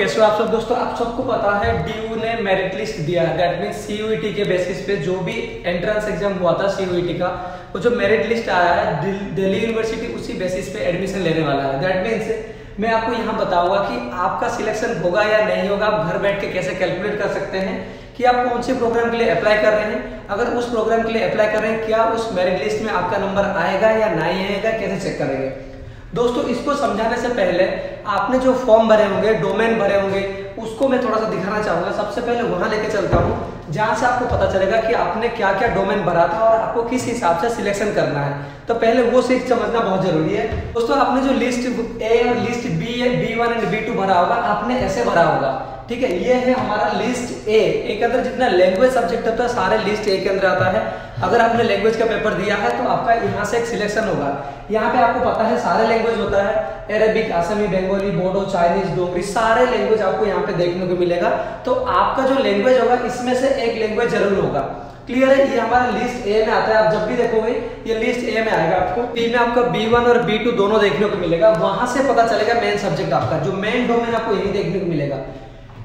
कैसे हो आप सब दोस्तों। आप सबको पता है डीयू ने मेरिट लिस्ट दिया है, दैट मींस सीयूईटी के बेसिस पे जो भी एंट्रेंस एग्जाम हुआ था सीयूईटी का, वो जो मेरिट लिस्ट आया है दिल्ली यूनिवर्सिटी उसी बेसिस पे एडमिशन लेने वाला है। दैट मींस मैं आपको यहाँ बताऊंगा कि आपका सिलेक्शन होगा या नहीं होगा, आप घर बैठ के कैसे कैलकुलेट कर सकते हैं कि आप कौन से प्रोग्राम के लिए अप्लाई कर रहे हैं। अगर उस प्रोग्राम के लिए अप्लाई कर रहे हैं, क्या उस मेरिट लिस्ट में आपका नंबर आएगा या नहीं आएगा, कैसे चेक करेंगे। दोस्तों इसको समझाने से पहले आपने जो फॉर्म भरे होंगे, डोमेन भरे होंगे, उसको मैं थोड़ा सा दिखाना चाहूंगा। सबसे पहले वहां लेके चलता हूं जहां से आपको पता चलेगा कि आपने क्या क्या डोमेन भरा था और आपको किस हिसाब से सिलेक्शन करना है। तो पहले वो चीज समझना बहुत जरूरी है। दोस्तों आपने जो लिस्ट ए और लिस्ट बी है, B1 एंड B2 भरा होगा, आपने ऐसे भरा होगा, ठीक है। ये है हमारा लिस्ट ए के अंदर जितना लैंग्वेज सब्जेक्ट होता है सारे लिस्ट ए के अंदर आता है। अगर आपने लैंग्वेज का पेपर दिया है तो आपका यहाँ से एक सिलेक्शन होगा। यहाँ पे आपको पता है सारे लैंग्वेज होता है, अरेबिक, असमी, बंगाली, बोडो, चाइनीज, डोगरी, सारे लैंग्वेज आपको यहाँ पे देखने को मिलेगा। तो आपका जो लैंग्वेज होगा इसमें से एक लैंग्वेज जरूर होगा। क्लियर है। ये हमारा लिस्ट ए में आता है। आप जब भी देखोगे ये लिस्ट ए में आएगा। आपको बी में आपका B1 और B2 दोनों देखने को मिलेगा। वहां से पता चलेगा मेन सब्जेक्ट आपका, जो मेन डोमेन आपको यही देखने को मिलेगा।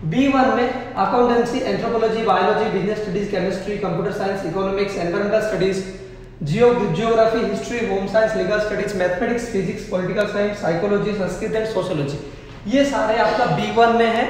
B1 में accountancy, anthropology, biology, business studies, chemistry, computer science, economics, environmental studies, geography, history, home science, legal studies, mathematics, physics, political science, psychology, Sanskrit and sociology, ये सारे आपका B1 में है।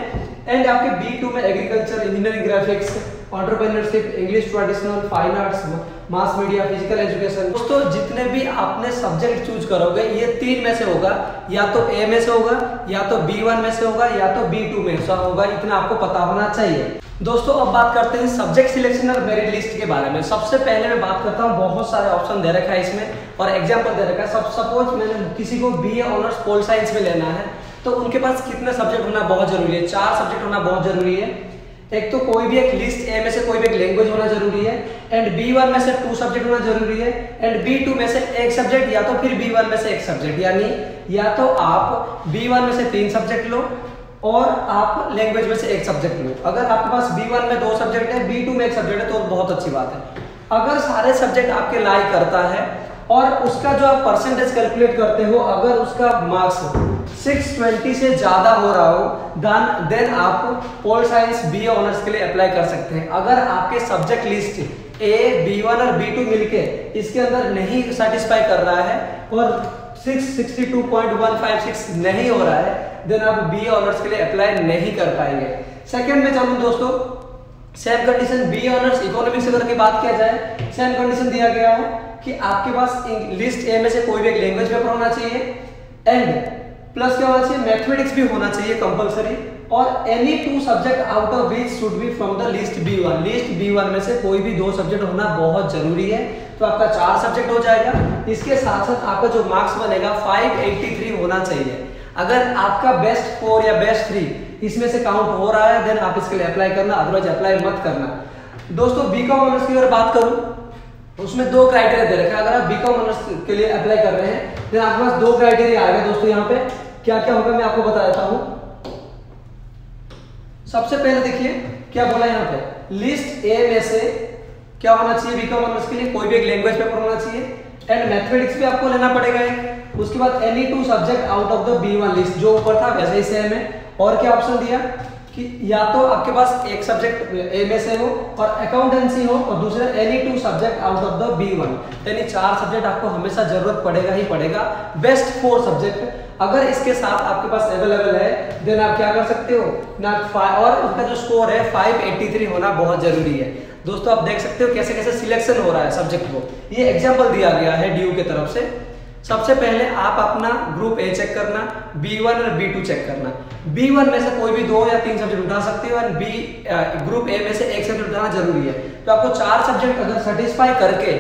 एंड आपके B2 में agriculture, engineering, graphics, entrepreneurship, English traditional, fine arts, mass media, physical education. दोस्तों जितने भी आपने सब्जेक्ट चूज करोगे ये तीन में से होगा, या तो ए में से होगा, या तो B1 में से होगा, या तो B2 में से होगा। इतना आपको पता होना चाहिए। दोस्तों अब बात करते हैं सब्जेक्ट सिलेक्शन और मेरिट लिस्ट के बारे में। सबसे पहले मैं बात करता हूँ, बहुत सारे ऑप्शन दे रखा है इसमें और एग्जाम्पल दे रखा है। सपोज मैंने किसी को BA ऑनर्स पोल साइंस में लेना है तो उनके पास कितने सब्जेक्ट होना बहुत जरूरी है? 4 सब्जेक्ट होना बहुत जरूरी है। एक तो कोई भी एक लिस्ट ए में से कोई भी एक लैंग्वेज होना जरूरी है, एंड B1 में से 2 सब्जेक्ट होना जरूरी है, एंड B2 में से 1 सब्जेक्ट, या तो फिर B1 में से 1 सब्जेक्ट। यानी या तो आप B1 में से 3 सब्जेक्ट लो और आप लैंग्वेज में से 1 सब्जेक्ट लो। अगर आपके पास B1 में 2 सब्जेक्ट है, B2 में 1 सब्जेक्ट है तो बहुत अच्छी बात है। अगर सारे सब्जेक्ट आपके लाई करता है और उसका जो आप परसेंटेज कैलकुलेट करते हो, अगर उसका मार्क्स 620 से ज्यादा हो रहा हो देन आप पोल साइंस BA ऑनर्स के लिए अप्लाई कर सकते हैं। अगर आपके सब्जेक्ट लिस्ट A, B1 और B2 मिलके इसके अंदर नहीं सेटिस्फाई कर रहा है और 662.156 नहीं हो रहा है, देन आप BA ऑनर्स के लिए अप्लाई नहीं कर पाएंगे। सेकंड में चलूं दोस्तों, same condition BA honours economics अगर की बात किया जाए, सेम कंडीशन दिया गया है कि आपके पास लिस्ट ए में से कोई भी एक लैंग्वेज पेपर होना चाहिए, एंड प्लस क्या होना चाहिए, मैथमेटिक्स भी होना चाहिए कंपलसरी, और any 2 subject out of which should be from the list B1। List B1 में से कोई भी 2 सब्जेक्ट होना बहुत जरूरी है। तो आपका 4 सब्जेक्ट हो जाएगा। इसके साथ साथ आपका जो मार्क्स बनेगा 583 होना चाहिए। अगर आपका बेस्ट 4 या बेस्ट 3 इसमें से काउंट हो रहा है देन आप इसके लिए अप्लाई करना, अदरवाइज अप्लाई मत करना। दोस्तों B.Com ऑनर्स की अगर बात करूं उसमें 2 क्राइटेरिया दे रखा है। अगर आप B.Com ऑनर्स के लिए अप्लाई कर रहे हैं देन आपके पास 2 क्राइटेरिया आएगा। दोस्तों यहाँ पे क्या क्या होगा मैं आपको बता देता हूं। सबसे पहले देखिए क्या बोला यहाँ पे, लिस्ट ए में से क्या होना चाहिए B.Com ऑनर्स के लिए, कोई भी एक लैंग्वेज पेपर होना चाहिए, एंड मैथमेटिक्स भी आपको लेना पड़ेगा एक। उसके बाद any 2 subject out of the B1 list, जो ऊपर था वैसे ही सेम है। और क्या ऑप्शन दिया कि या तो आपके पास एक सब्जेक्ट ए में से हो और अकाउंटेंसी हो, और दूसरा any 2 subject out of the B1। यानी 4 सब्जेक्ट आपको हमेशा जरूरत पड़ेगा ही पड़ेगा। बेस्ट 4 सब्जेक्ट अगर इसके साथ आपके पास अवेलेबल है देन आप क्या कर सकते हो ना, और उसका जो स्कोर है 583 होना बहुत जरूरी है। दोस्तों आप देख सकते हो कैसे कैसे सिलेक्शन हो रहा है सब्जेक्ट को। ये एग्जाम्पल दिया गया है डीयू की तरफ से। सबसे पहले आप अपना ग्रुप ए चेक करना, B1 और B2 चेक करना। B1 में से कोई भी 2 या 3 सब्जेक्ट उठा सकते हो, और ग्रुप ए में से 1 सब्जेक्ट उठाना जरूरी है। तो आपको 4 सब्जेक्ट अगर सेटिस्फाई करके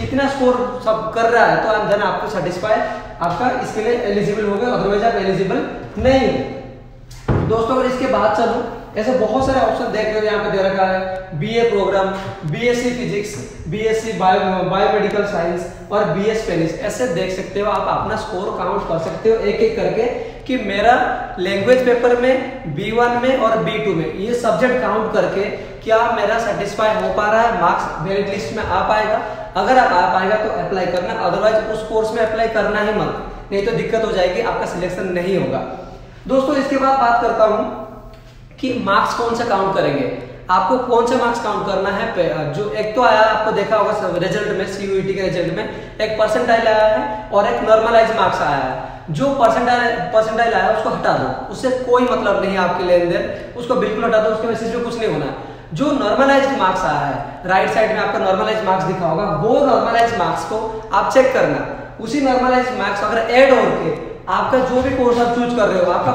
इतना स्कोर सब कर रहा है तो देन आपको सेटिस्फाई आपका इसके लिए एलिजिबल हो गए, अदरवाइज आप एलिजिबल नहीं हो। दोस्तों अगर इसके बाद चलूं, ऐसे बहुत सारे ऑप्शन देख रहे हो यहाँ पे दे रखा है, BA program, BSc physics, BSc biomedical science और BS स्पेनिश। ऐसे देख सकते हो, आप अपना स्कोर काउंट कर सकते हो एक एक करके कि मेरा लैंग्वेज पेपर में B1 में और B2 में ये सब्जेक्ट काउंट करके क्या मेरा सेटिस्फाई हो पा रहा है, मार्क्स मेरिट लिस्ट में आ पाएगा। अगर आप आ पाएगा तो अप्लाई करना, अदरवाइज उस कोर्स में अप्लाई करना ही मत, नहीं तो दिक्कत हो जाएगी, आपका सिलेक्शन नहीं होगा। दोस्तों इसके बाद बात करता हूँ कि मार्क्स कौन सा काउंट करेंगे, आपको कौन सा मार्क्स काउंट करना है। जो एक तो आया आपको देखा होगा रिजल्ट में, सीयूईटी के रिजल्ट में एक परसेंटाइल आया है और एक नॉर्मलाइज मार्क्स आया है। जो परसेंटाइल आया है उसको हटा दो, उससे कोई मतलब नहीं है आपके लेन देन, उसको बिल्कुल हटा दो, उसके बेसिस पे कुछ नहीं होना। जो नॉर्मलाइज्ड मार्क्स आया है, राइट साइड में आपका नॉर्मलाइज्ड मार्क्स दिखा होगा, वो नॉर्मलाइज्ड मार्क्स को आप चेक करना। उसी नॉर्मलाइज्ड मार्क्स अगर ऐड हो के आपका जो भी कोर्स आप चूज कर रहे हो, आपका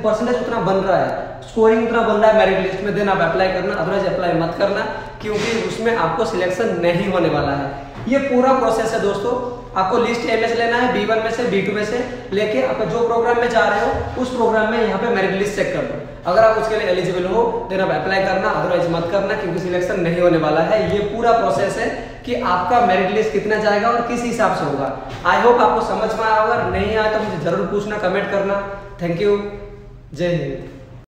परसेंटेज उतना बन रहा है, स्कोरिंग उतना बन रहा है मेरिट लिस्ट में, देन आप अप्लाई करना, अदरवाइज अप्लाई मत करना, क्योंकि उसमें आपको सिलेक्शन नहीं होने वाला है। ये पूरा प्रोसेस है दोस्तों। आपको लिस्ट एमएस लेना है, B1 में से B2 में से लेके आपका जो प्रोग्राम में जा रहे हो उस प्रोग्राम में यहाँ पे मेरिट लिस्ट चेक कर दो। अगर आप उसके लिए एलिजिबल हो देन आप अप्लाई करना, अदरवाइज मत करना, क्योंकि सिलेक्शन नहीं होने वाला है। ये पूरा प्रोसेस है कि आपका मेरिट लिस्ट कितना जाएगा और किस हिसाब से होगा। आई होप आपको समझ में आया होगा, नहीं आया तो मुझे जरूर पूछना, कमेंट करना। थैंक यू, जय हिंद।